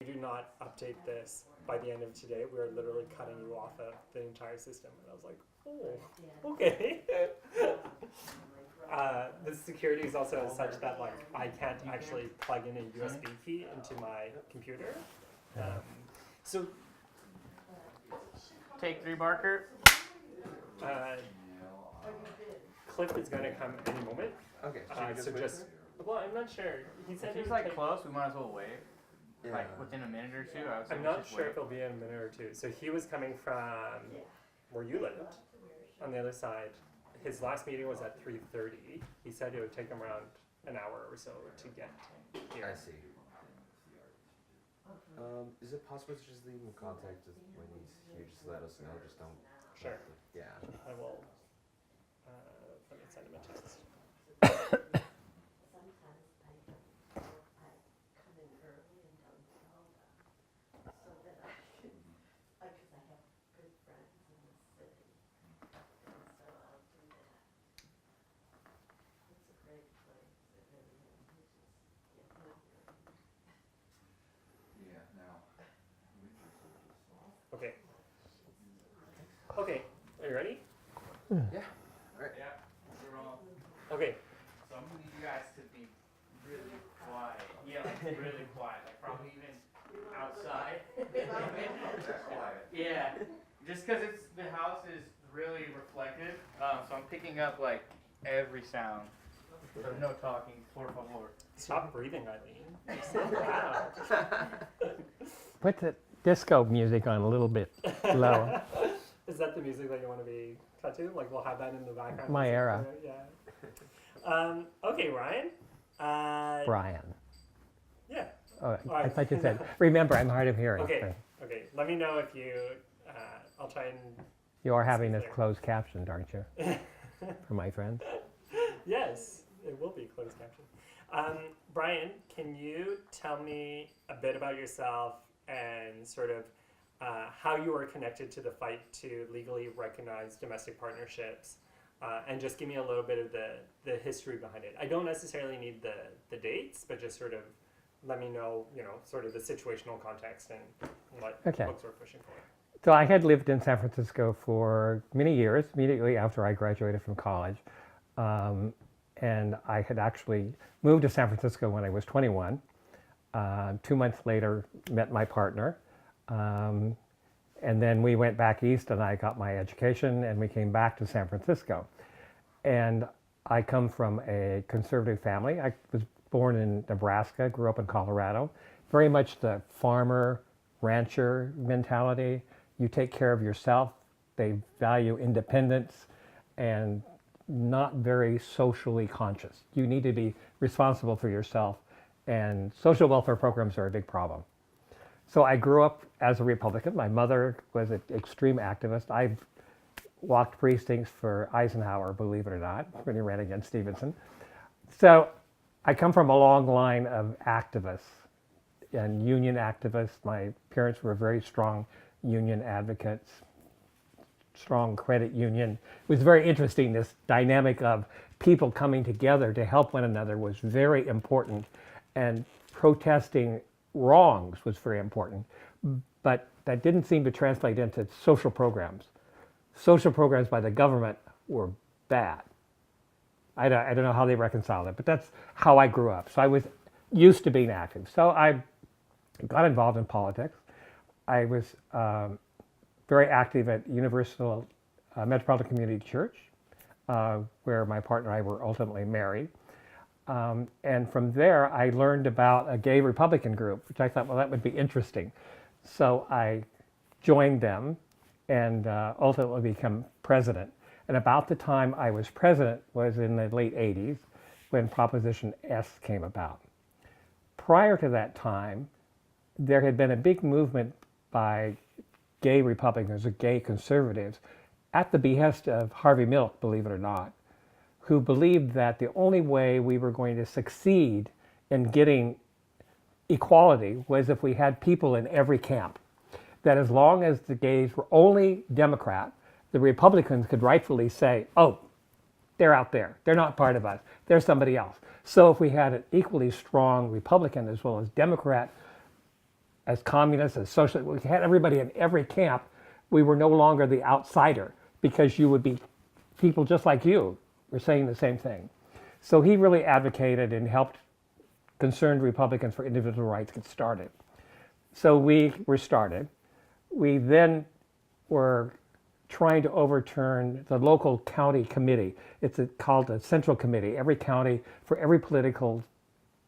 you do not update this by the end of today, we're literally cutting you off of the entire system. And I was like, oh, okay. The security is also such that like I can't actually plug in a USB key into my computer. So Take 3, Barker. Cliff is going to come any moment. Okay. So just, well, I'm not sure. He said If he's like close, we might as well wave. Like within a minute or two. I'm not sure if it'll be in a minute or two. So he was coming from where you lived, on the other side. His last meeting was at 3:30. He said it would take him around an hour or so to get here. I see. Is it possible to just leave him contact when he's here? Just let us know. Just don't. Sure. Yeah. I will. Let me send him a text. Okay. Okay. Are you ready? Yeah. All right. Yeah, we're all. Okay. So I'm gonna need you guys to be really quiet. Yeah, like really quiet. Like probably even outside. Yeah, just because the house is really reflective. So I'm picking up like every sound. So no talking, por favor. Stop breathing, Eileen. You sound loud. Put the disco music on a little bit low. Is that the music that you want to be cut to? Like we'll have that in the background. My era. Yeah. Okay, Ryan. Brian. Yeah. Oh, I Alright. thought you said, remember, I'm hard of hearing. Okay. Okay. Let me know if you. I'll try and. You are having this There. closed captioned, aren't you? For my friends. Yes, it will be closed caption. Brian, can you tell me a bit about yourself and sort of how you are connected to the fight to legally recognize domestic partnerships, and just give me a little bit of the history behind it. I don't necessarily need the dates, but just sort of let me know, sort of the situational context and what folks are pushing for. So I had lived in San Francisco for many years, immediately after I graduated from college. And I had actually moved to San Francisco when I was 21. 2 months later, met my partner. And then we went back east and I got my education and we came back to San Francisco. And I come from a conservative family. I was born in Nebraska, grew up in Colorado. Very much the farmer, rancher mentality. You take care of yourself. They value independence and not very socially conscious. You need to be responsible for yourself, and social welfare programs are a big problem. So I grew up as a Republican. My mother was an extreme activist. I've walked precincts for Eisenhower, believe it or not, when he ran against Stevenson. So I come from a long line of activists and union activists. My parents were very strong union advocates, strong credit union. It was very interesting. This dynamic of people coming together to help one another was very important, and protesting wrongs was very important. But that didn't seem to translate into social programs. Social programs by the government were bad. I don't know how they reconciled it, but that's how I grew up. So I was used to being active. So I got involved in politics. I was very active at Universal Metropolitan Community Church, where my partner and I were ultimately married. And from there, I learned about a gay Republican group, which I thought, well, that would be interesting. So I joined them and ultimately became president. And about the time I was president was in the late 80s when Proposition S came about. Prior to that time, there had been a big movement by gay Republicans or gay conservatives at the behest of Harvey Milk, believe it or not, who believed that the only way we were going to succeed in getting equality was if we had people in every camp. That as long as the gays were only Democrat, the Republicans could rightfully say, oh, they're out there. They're not part of us. They're somebody else. So if we had an equally strong Republican as well as Democrat as communists, as socialists. We had everybody in every camp. We were no longer the outsider because you would be people just like you were saying the same thing. So he really advocated and helped concerned Republicans for individual rights get started. So we were started. We then were trying to overturn the local county committee. It's called a central committee. Every county, for every political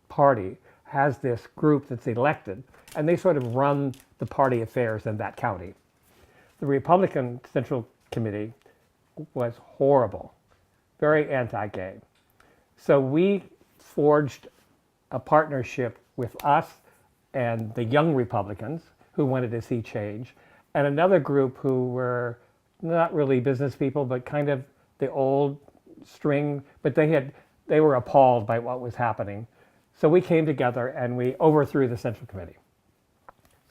party, has this group that's elected, and they sort of run the party affairs in that county. The Republican Central Committee was horrible, very anti-gay. So we forged a partnership with us and the young Republicans who wanted to see change, and another group who were not really business people, but kind of the old string, but they were appalled by what was happening. So we came together and we overthrew the Central Committee.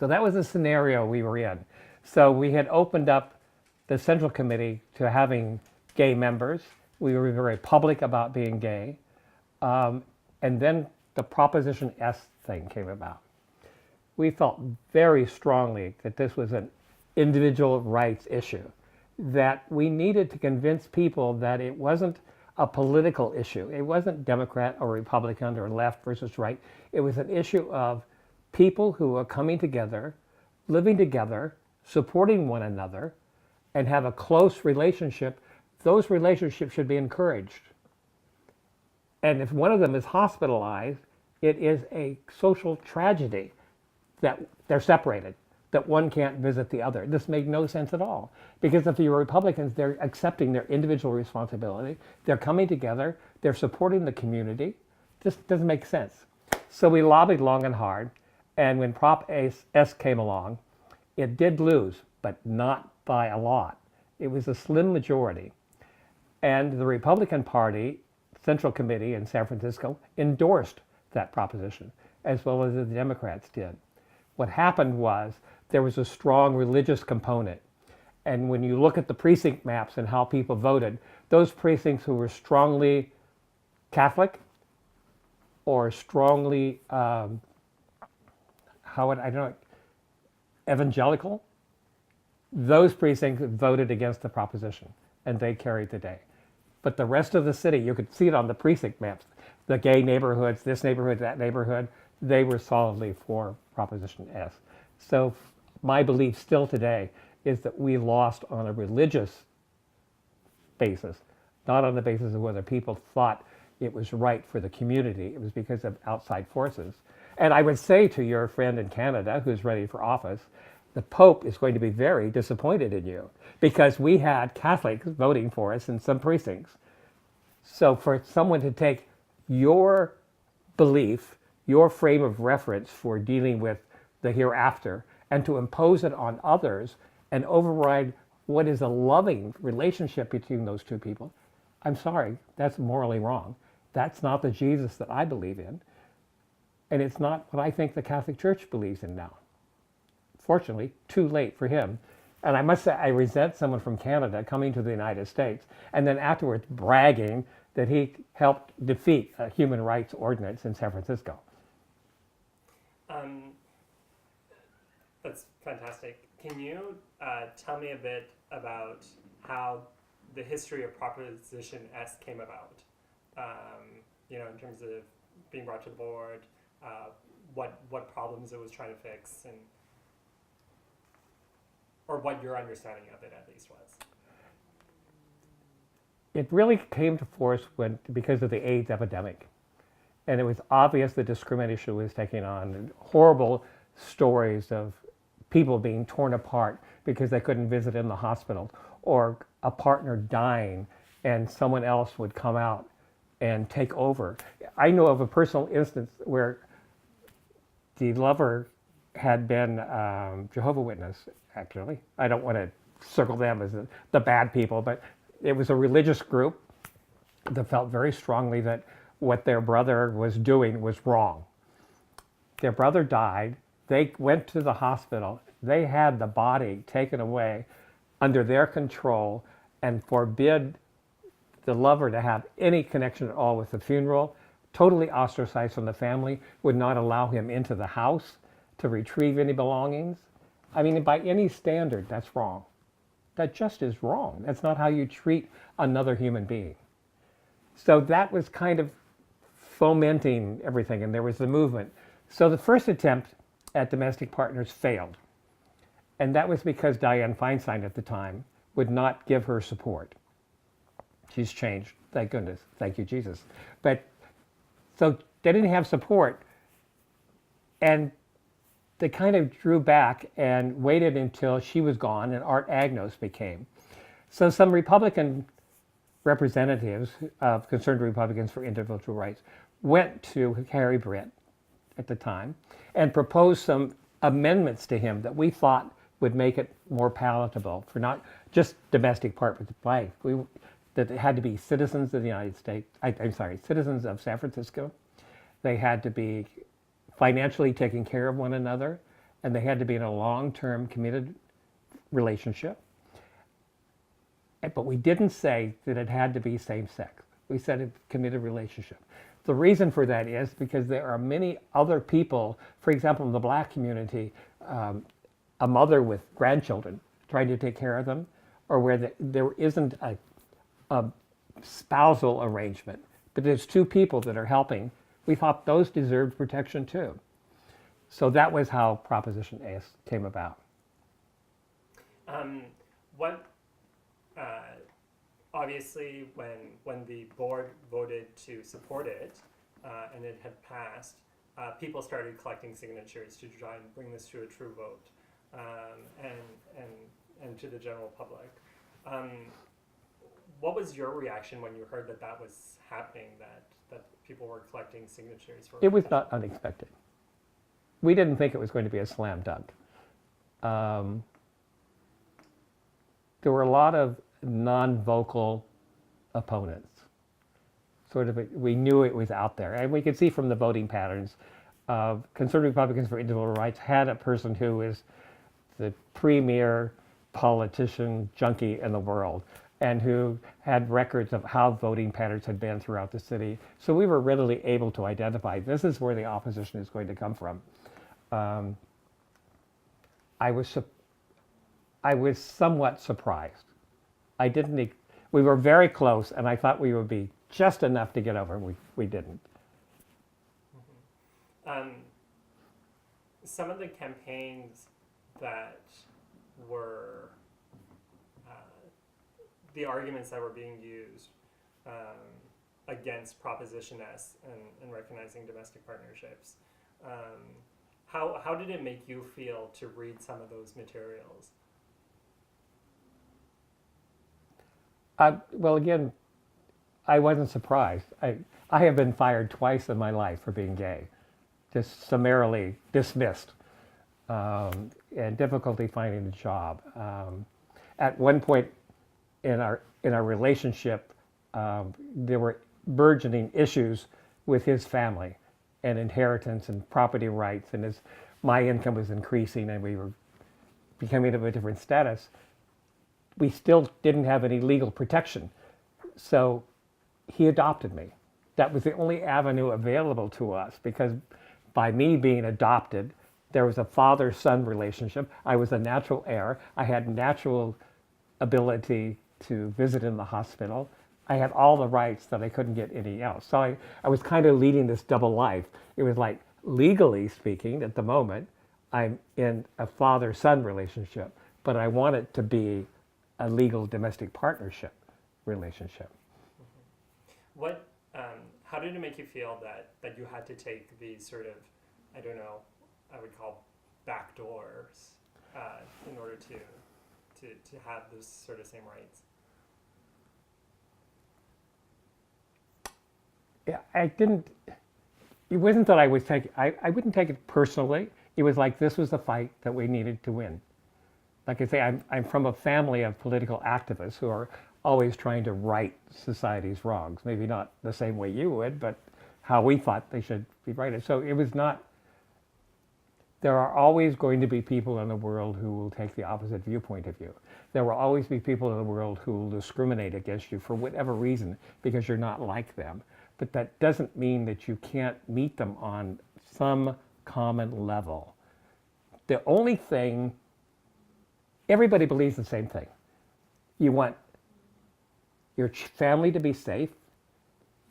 So that was the scenario we were in. So we had opened up the Central Committee to having gay members. We were very public about being gay. And then the Proposition S thing came about. We felt very strongly that this was an individual rights issue, that we needed to convince people that it wasn't a political issue. It wasn't Democrat or Republican or left versus right. It was an issue of people who are coming together, living together, supporting one another, and have a close relationship. Those relationships should be encouraged. And if one of them is hospitalized, it is a social tragedy that they're separated, that one can't visit the other. This made no sense at all. Because if you're Republicans, they're accepting their individual responsibility, they're coming together, they're supporting the community. This doesn't make sense. So we lobbied long and hard, and when Prop S came along, it did lose, but not by a lot. It was a slim majority. And the Republican Party Central Committee in San Francisco endorsed that proposition, as well as the Democrats did. What happened was there was a strong religious component. And when you look at the precinct maps and how people voted, those precincts who were strongly Catholic or strongly, evangelical, those precincts voted against the proposition, and they carried the day. But the rest of the city, you could see it on the precinct maps, the gay neighborhoods, this neighborhood, that neighborhood, they were solidly for Proposition S. So my belief still today is that we lost on a religious basis, not on the basis of whether people thought it was right for the community. It was because of outside forces. And I would say to your friend in Canada who's ready for office, the Pope is going to be very disappointed in you because we had Catholics voting for us in some precincts. So for someone to take your belief, your frame of reference for dealing with the hereafter, and to impose it on others and override what is a loving relationship between those two people, I'm sorry, that's morally wrong. That's not the Jesus that I believe in. And it's not what I think the Catholic Church believes in now. Fortunately, too late for him. And I must say, I resent someone from Canada coming to the United States and then afterwards bragging that he helped defeat a human rights ordinance in San Francisco. That's fantastic. Can you tell me a bit about how the history of Proposition S came about? In terms of being brought to the board, what problems it was trying to fix, or what your understanding of it at least was. It really came to force because of the AIDS epidemic. And it was obvious the discrimination was taking on horrible stories of people being torn apart because they couldn't visit in the hospital, or a partner dying and someone else would come out and take over. I know of a personal instance where the lover had been Jehovah's Witness, actually. I don't want to circle them as the bad people, but it was a religious group that felt very strongly that what their brother was doing was wrong. Their brother died. They went to the hospital. They had the body taken away under their control and forbid the lover to have any connection at all with the funeral, totally ostracized from the family, would not allow him into the house, to retrieve any belongings. I mean, by any standard, that's wrong. That just is wrong. That's not how you treat another human being. So that was kind of fomenting everything, and there was the movement. So the first attempt at domestic partners failed. And that was because Dianne Feinstein at the time would not give her support. She's changed, thank goodness, thank you, Jesus. But so they didn't have support, and they kind of drew back and waited until she was gone and Art Agnos became. So some Republican representatives of Concerned Republicans for Individual Rights went to Harry Britt at the time and proposed some amendments to him that we thought would make it more palatable for not just domestic partners life. That it had to be citizens of the United States, citizens of San Francisco. They had to be financially taking care of one another, and they had to be in a long-term committed relationship. But we didn't say that it had to be same-sex. We said a committed relationship. The reason for that is because there are many other people, for example, in the black community, a mother with grandchildren trying to take care of them, or where there isn't a spousal arrangement, but there's two people that are helping. We thought those deserved protection too. So that was how Proposition S came about. Obviously, when the board voted to support it and it had passed, people started collecting signatures to try and bring this to a true vote and to the general public. What was your reaction when you heard that that was happening, that people were collecting signatures for? It was not unexpected. We didn't think it was going to be a slam dunk. There were a lot of non-vocal opponents. We knew it was out there. And we could see from the voting patterns, Concerned Republicans for Individual Rights had a person who was the premier politician junkie in the world, and who had records of how voting patterns had been throughout the city. So we were readily able to identify this is where the opposition is going to come from. I was somewhat surprised. We were very close, and I thought we would be just enough to get over, and we didn't. Mm-hmm. Some of the campaigns that were the arguments that were being used against Proposition S and recognizing domestic partnerships. How did it make you feel to read some of those materials? Well, again, I wasn't surprised. I have been fired twice in my life for being gay, just summarily dismissed, and difficulty finding a job. At one point in our relationship, there were burgeoning issues with his family and inheritance and property rights, and as my income was increasing and we were becoming of a different status, we still didn't have any legal protection. So he adopted me. That was the only avenue available to us, because by me being adopted, there was a father-son relationship. I was a natural heir. I had natural ability to visit in the hospital. I had all the rights that I couldn't get any else. So I was kind of leading this double life. It was like, legally speaking, at the moment, I'm in a father-son relationship, but I want it to be a legal domestic partnership relationship. Mm-hmm. How did it make you feel that you had to take these sort of, I don't know, I would call backdoors in order to have those sort of same rights? Yeah, it wasn't that I was taking, I wouldn't take it personally. It was like this was the fight that we needed to win. Like I say, I'm from a family of political activists who are always trying to right society's wrongs. Maybe not the same way you would, but how we thought they should be righted. So it was not, there are always going to be people in the world who will take the opposite viewpoint of you. There will always be people in the world who will discriminate against you for whatever reason because you're not like them. But that doesn't mean that you can't meet them on some common level. The only thing, everybody believes the same thing. You want your family to be safe,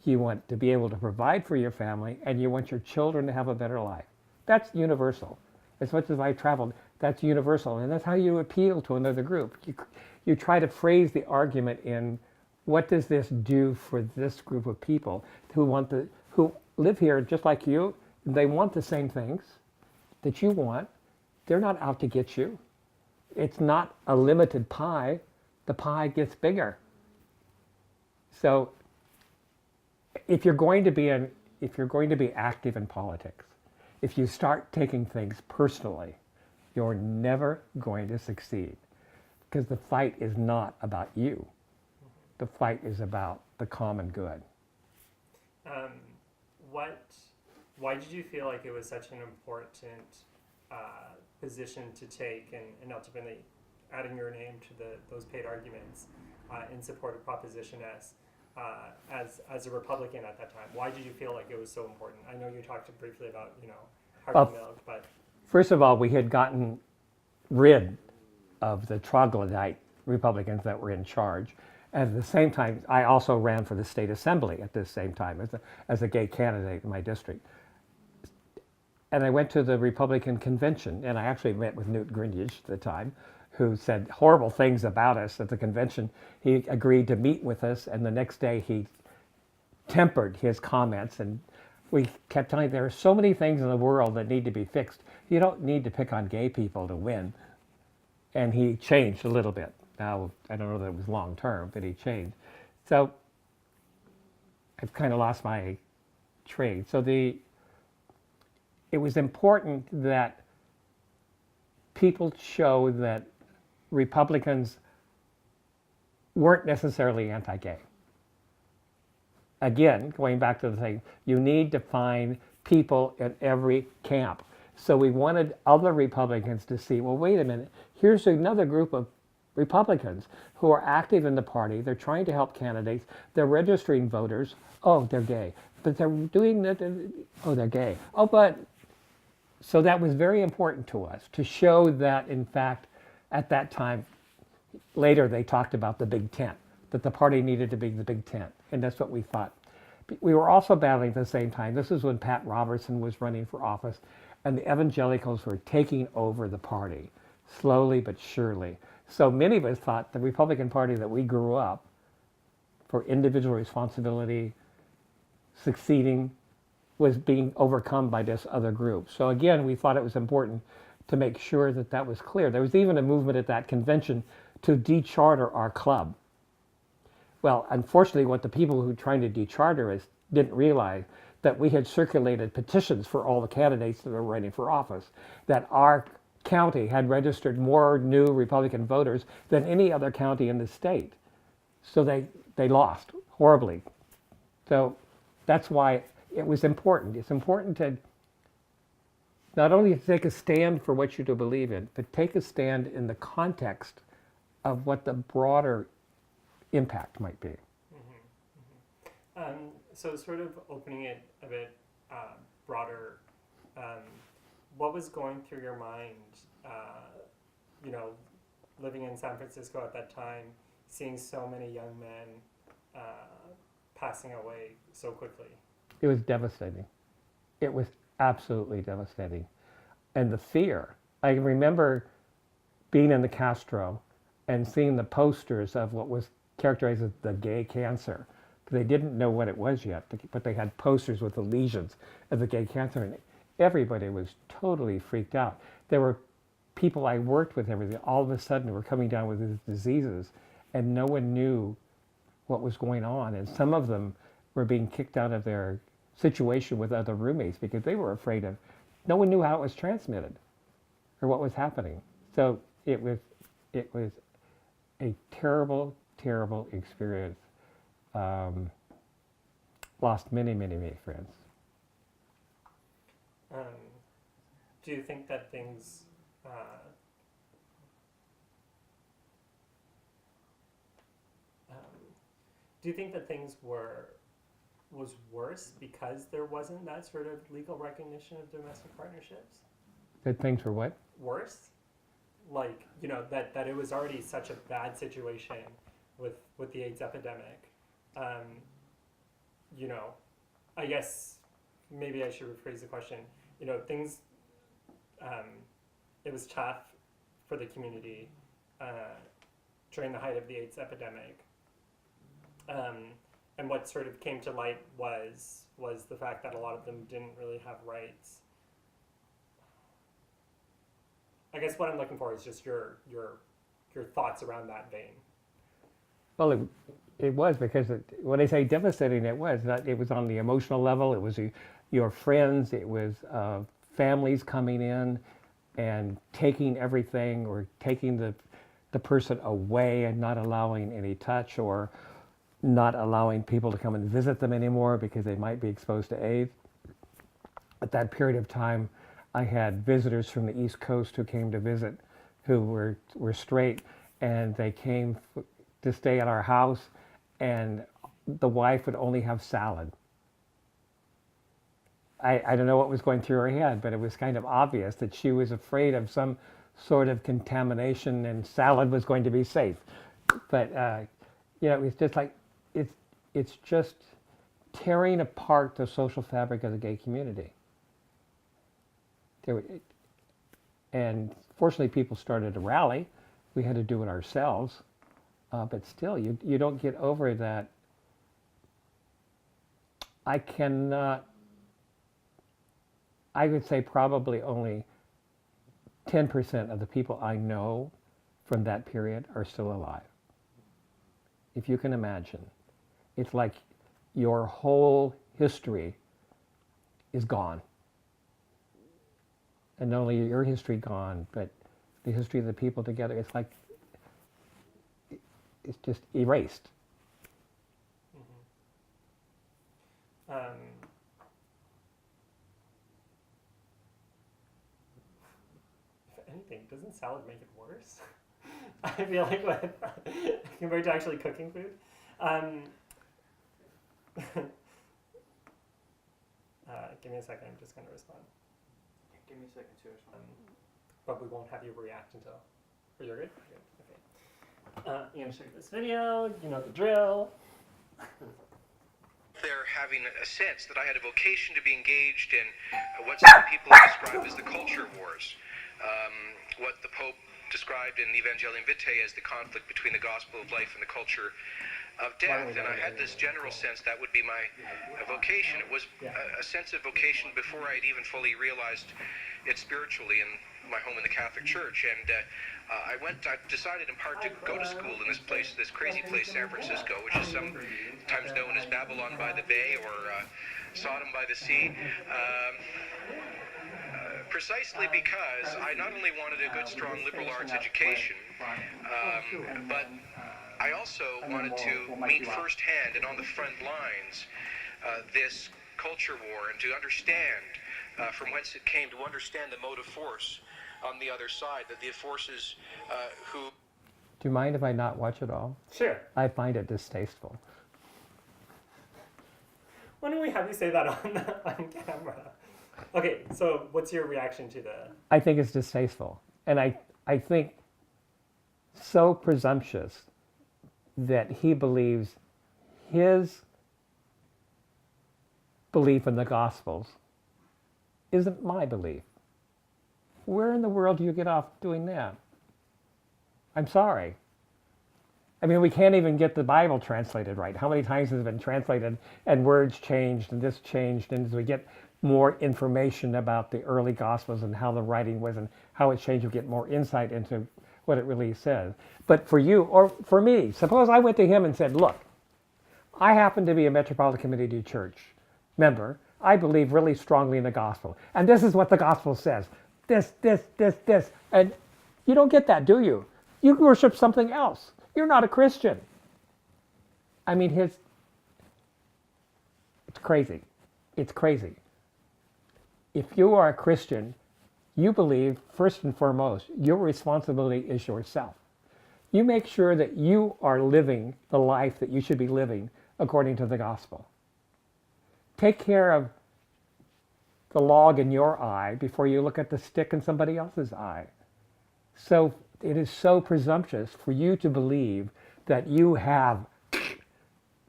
you want to be able to provide for your family, and you want your children to have a better life. That's universal. As much as I traveled, that's universal, and that's how you appeal to another group. You try to phrase the argument in, what does this do for this group of people who live here just like you? They want the same things that you want. They're not out to get you. It's not a limited pie. The pie gets bigger. So if you're going to be active in politics, if you start taking things personally, you're never going to succeed, because the fight is not about you. The fight is about the common good. Why did you feel like it was such an important position to take, and ultimately adding your name to those paid arguments in support of Proposition S as a Republican at that time? Why did you feel like it was so important? I know you talked briefly about Harvey Milk, but first of all, we had gotten rid of the troglodyte Republicans that were in charge. At the same time, I also ran for the state assembly at the same time as a gay candidate in my district. And I went to the Republican convention, and I actually met with Newt Gingrich at the time, who said horrible things about us at the convention. He agreed to meet with us, and the next day he tempered his comments, and we kept telling him there are so many things in the world that need to be fixed. You don't need to pick on gay people to win. And he changed a little bit. Now, I don't know that it was long term, but he changed. So I've kind of lost my train. So it was important that people show that Republicans weren't necessarily anti-gay. Again, going back to the thing, you need to find people in every camp. So we wanted other Republicans to see, well, wait a minute, here's another group of Republicans who are active in the party. They're trying to help candidates. They're registering voters. Oh, they're gay. But they're doing that. Oh, they're gay. Oh, but. So that was very important to us to show that, in fact, at that time, later they talked about the big tent, that the party needed to be the big tent. And that's what we thought. We were also battling at the same time. This is when Pat Robertson was running for office, and the evangelicals were taking over the party, slowly but surely. So many of us thought the Republican Party that we grew up for individual responsibility, succeeding, was being overcome by this other group. So again, we thought it was important to make sure that that was clear. There was even a movement at that convention to decharter our club. Well, unfortunately, what the people who were trying to decharter us didn't realize that we had circulated petitions for all the candidates that were running for office, that our county had registered more new Republican voters than any other county in the state. So they lost horribly. So that's why it was important. It's important to not only take a stand for what you to believe in, but take a stand in the context of what the broader impact might be. So sort of opening it a bit broader, what was going through your mind, living in San Francisco at that time, seeing so many young men passing away so quickly? It was devastating. It was absolutely devastating. And the fear. I remember being in the Castro and seeing the posters of what was characterized as the gay cancer. They didn't know what it was yet, but they had posters with the lesions of the gay cancer, and everybody was totally freaked out. There were people I worked with, everything, all of a sudden were coming down with these diseases, and no one knew what was going on. And some of them were being kicked out of their situation with other roommates because they were afraid of, no one knew how it was transmitted or what was happening. So it was a terrible, terrible experience. Lost many, many, many friends. Do you think that things was worse because there wasn't that sort of legal recognition of domestic partnerships? That things were what? worse? Like, that it was already such a bad situation with the AIDS epidemic. You know, I guess maybe I should rephrase the question. Things, it was tough for the community during the height of the AIDS epidemic. And what sort of came to light was the fact that a lot of them didn't really have rights. I guess what I'm looking for is just your thoughts around that vein. Well, it was because when I say devastating, it was on the emotional level. It was your friends. It was families coming in and taking everything, or taking the person away and not allowing any touch, or not allowing people to come and visit them anymore because they might be exposed to AIDS. At that period of time, I had visitors from the East Coast who came to visit, who were straight, and they came to stay at our house, and the wife would only have salad. I don't know what was going through her head, but it was kind of obvious that she was afraid of some sort of contamination, and salad was going to be safe. But it was just like, it's just tearing apart the social fabric of the gay community. And fortunately, people started to rally. We had to do it ourselves. But still, you don't get over that. I would say probably only 10% of the people I know from that period are still alive. If you can imagine, it's like your whole history is gone. And not only your history gone, but the history of the people together, it's like, it's just erased. Mm-hmm. If anything, doesn't salad make it worse? I feel like compared to actually cooking food. Give me a second, I'm just going to respond. Give me a second too. But we won't have you react until. Oh, you're good? Good. Okay. You gonna show this video? You know the drill. They're having a sense that I had a vocation to be engaged in what some people have described as the culture wars. What the Pope described in Evangelium Vitae as the conflict between the gospel of life and the culture of death. And I had this general sense that would be my vocation. It was a sense of vocation before I had even fully realized it spiritually in my home in the Catholic Church. And I decided in part to go to school in this crazy place, San Francisco, which is sometimes known as Babylon by the Bay or Sodom by the Sea. Precisely because I not only wanted a good, strong liberal arts education, but I also wanted to meet firsthand and on the front lines this culture war, and to understand from whence it came, to understand the motive force on the other side, that the forces who... Do you mind if I not watch it all? Sure. I find it distasteful. Why don't we have you say that on camera? Okay, so what's your reaction to the... I think it's distasteful. And I think so presumptuous that he believes his belief in the Gospels isn't my belief. Where in the world do you get off doing that? I'm sorry. I mean, we can't even get the Bible translated right. How many times has it been translated and words changed and this changed, and as we get more information about the early Gospels and how the writing was and how it changed, we get more insight into what it really says. But for you, or for me, suppose I went to him and said, look, I happen to be a Metropolitan Community Church member. I believe really strongly in the gospel. And this is what the gospel says. This. And you don't get that, do you? You worship something else. You're not a Christian. I mean, it's crazy. It's crazy. If you are a Christian, you believe, first and foremost, your responsibility is yourself. You make sure that you are living the life that you should be living according to the gospel. Take care of the log in your eye before you look at the stick in somebody else's eye. So it is so presumptuous for you to believe that you have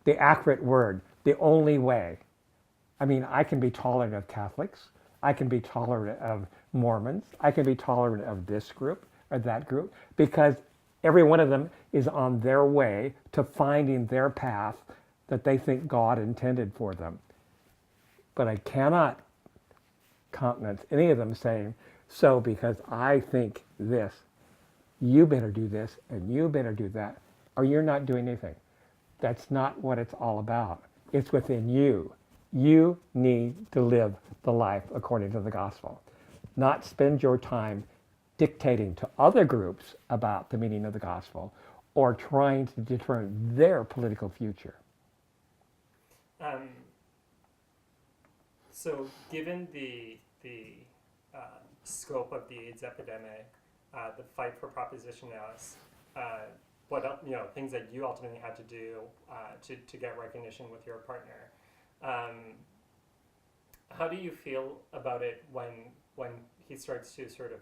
the accurate word, the only way. I mean, I can be tolerant of Catholics. I can be tolerant of Mormons. I can be tolerant of this group or that group because every one of them is on their way to finding their path that they think God intended for them. But I cannot countenance any of them saying, so because I think this, you better do this and you better do that, or you're not doing anything. That's not what it's all about. It's within you. You need to live the life according to the gospel, not spend your time dictating to other groups about the meaning of the gospel or trying to determine their political future. So given the scope of the AIDS epidemic, the fight for Proposition S, what things that you ultimately had to do to get recognition with your partner, how do you feel about it when he starts to sort of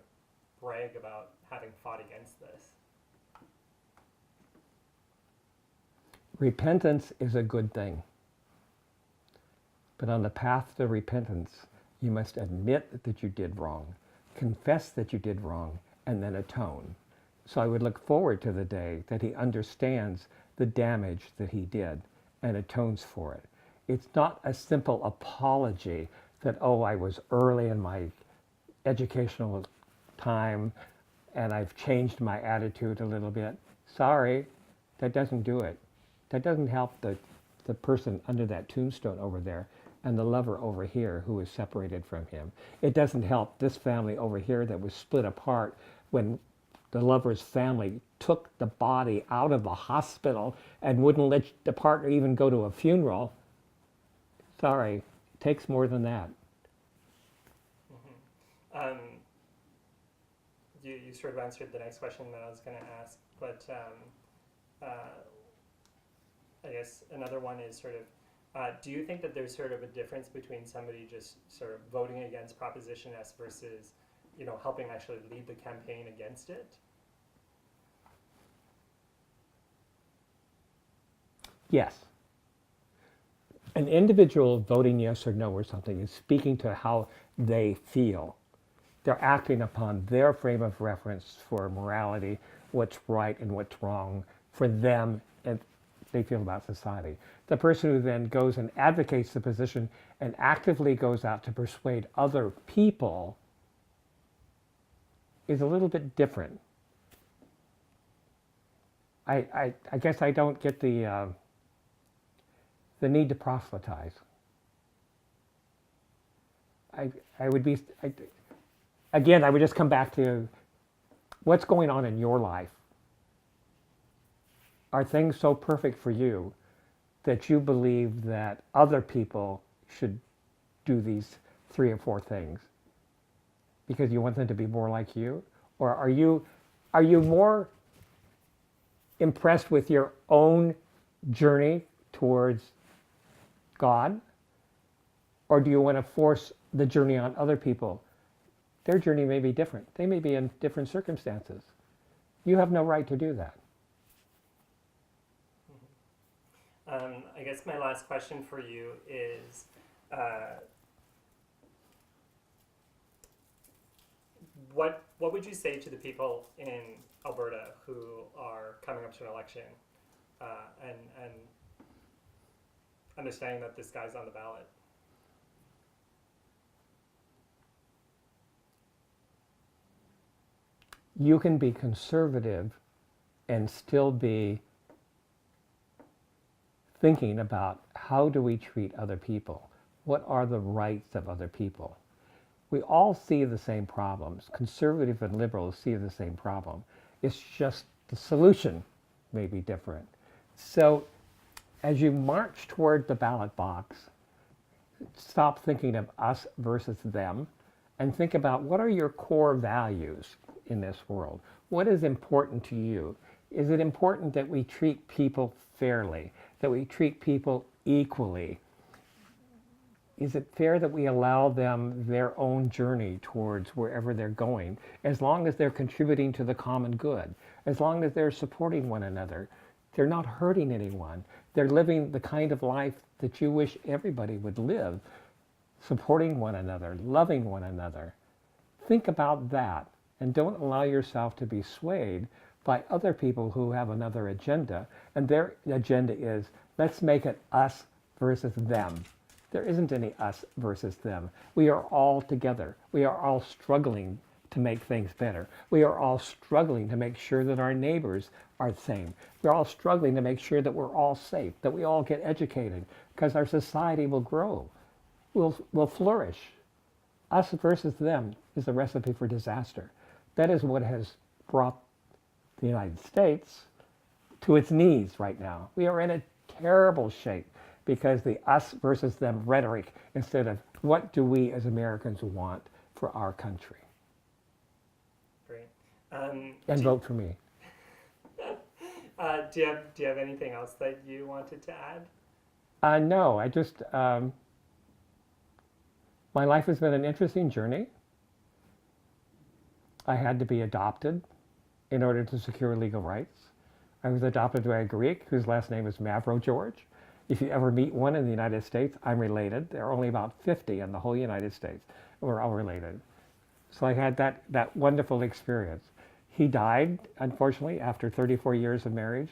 brag about having fought against this? Repentance is a good thing. But on the path to repentance, you must admit that you did wrong, confess that you did wrong, and then atone. So I would look forward to the day that he understands the damage that he did and atones for it. It's not a simple apology that, oh, I was early in my educational time and I've changed my attitude a little bit. Sorry, that doesn't do it. That doesn't help the person under that tombstone over there and the lover over here who is separated from him. It doesn't help this family over here that was split apart when the lover's family took the body out of the hospital and wouldn't let the partner even go to a funeral. Sorry, it takes more than that. Mm-hmm. You sort of answered the next question that I was going to ask, but I guess another one is sort of, do you think that there's sort of a difference between somebody just sort of voting against Proposition S versus, helping actually lead the campaign against it? Yes. An individual voting yes or no or something is speaking to how they feel. They're acting upon their frame of reference for morality, what's right and what's wrong for them and they feel about society. The person who then goes and advocates the position and actively goes out to persuade other people is a little bit different. I guess I don't get the need to proselytize. I would just come back to what's going on in your life. Are things so perfect for you that you believe that other people should do these 3 or 4 things because you want them to be more like you? Or are you more impressed with your own journey towards God? Or do you want to force the journey on other people? Their journey may be different. They may be in different circumstances. You have no right to do that. I guess my last question for you is, what would you say to the people in Alberta who are coming up to an election and understanding that this guy's on the ballot? You can be conservative and still be thinking about how do we treat other people? What are the rights of other people? We all see the same problems. Conservative and liberals see the same problem. It's just the solution may be different. So as you march toward the ballot box, stop thinking of us versus them and think about what are your core values in this world? What is important to you? Is it important that we treat people fairly, that we treat people equally? is it fair that we allow them their own journey towards wherever they're going, as long as they're contributing to the common good, as long as they're supporting one another? They're not hurting anyone. They're living the kind of life that you wish everybody would live, supporting one another, loving one another. Think about that, and don't allow yourself to be swayed by other people who have another agenda, and their agenda is, let's make it us versus them. There isn't any us versus them. We are all together. We are all struggling to make things better. We are all struggling to make sure that our neighbors are the same. We're all struggling to make sure that we're all safe, that we all get educated, because our society will grow, will flourish. Us versus them is a recipe for disaster. That is what has brought the United States to its knees right now. We are in a terrible shape because the us versus them rhetoric instead of what do we as Americans want for our country. Great. And vote for me. Do you have anything else that you wanted to add? No, I just, my life has been an interesting journey. I had to be adopted in order to secure legal rights. I was adopted by a Greek whose last name is Mavro George. If you ever meet one in the United States, I'm related. There are only about 50 in the whole United States. We're all related. So I had that wonderful experience. He died, unfortunately, after 34 years of marriage.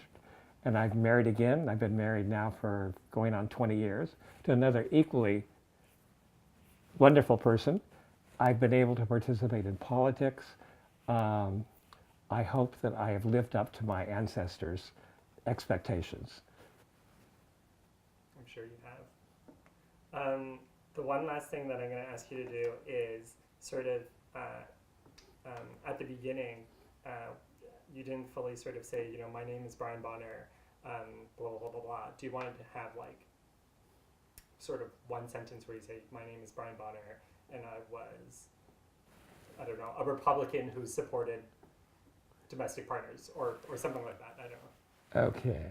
And I've married again. I've been married now for going on 20 years to another equally wonderful person. I've been able to participate in politics. I hope that I have lived up to my ancestors' expectations. I'm sure you have. The one last thing that I'm going to ask you to do is sort of at the beginning, you didn't fully sort of say, my name is Brian Bonner, blah, blah, blah, blah, blah. Do you want to have like sort of one sentence where you say, my name is Brian Bonner, and I was, I don't know, a Republican who supported domestic partners or something like that? I don't know. Okay.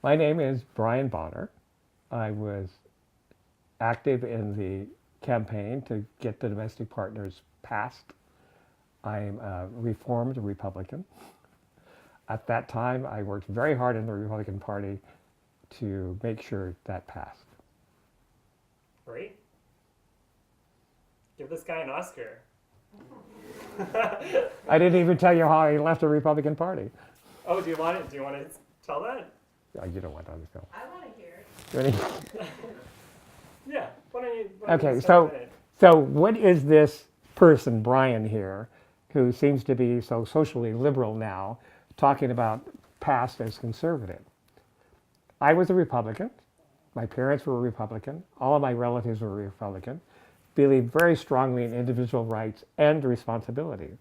My name is Brian Bonner. I was active in the campaign to get the domestic partners passed. I'm a reformed Republican. At that time, I worked very hard in the Republican Party to make sure that passed. Great. Give this guy an Oscar. I didn't even tell you how I left the Republican Party. Oh, do you want to tell that? Oh, you don't want to know. I want to hear it. Yeah. Why don't you Okay, start with it? so what is this person, Brian here, who seems to be so socially liberal now, talking about past as conservative? I was a Republican. My parents were Republican. All of my relatives were Republican. Believed very strongly in individual rights and responsibility.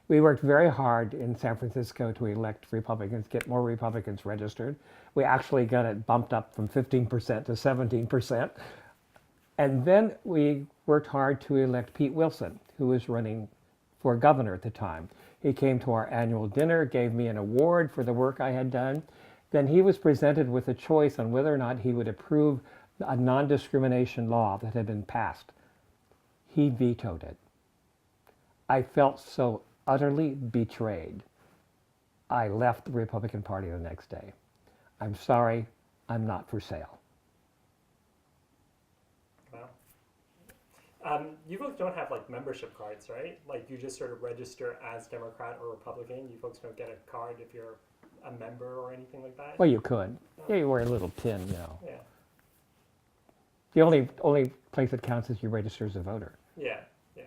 We worked very hard in San Francisco to elect Republicans, get more Republicans registered. We actually got it bumped up from 15% to 17%. And then we worked hard to elect Pete Wilson, who was running for governor at the time. He came to our annual dinner, gave me an award for the work I had done. Then he was presented with a choice on whether or not he would approve a non-discrimination law that had been passed. He vetoed it. I felt so utterly betrayed. I left the Republican Party the next day. I'm sorry, I'm not for sale. Wow. You folks don't have like membership cards, right? Like you just sort of register as Democrat or Republican. You folks don't get a card if you're a member or anything like that? Well, you could. Yeah, you wear a little pin, Yeah. The only place that counts is you register as a voter. Yeah. Yeah.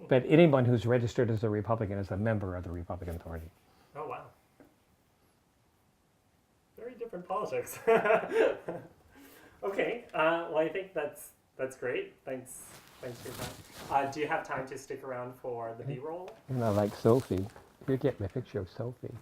But anyone who's registered as a Republican is a member of the Republican Party. Oh wow. Very different politics. Okay. Well, I think that's great. Thanks for your time. Do you have time to stick around for the B-roll? And I like Sophie. You get my picture of Sophie.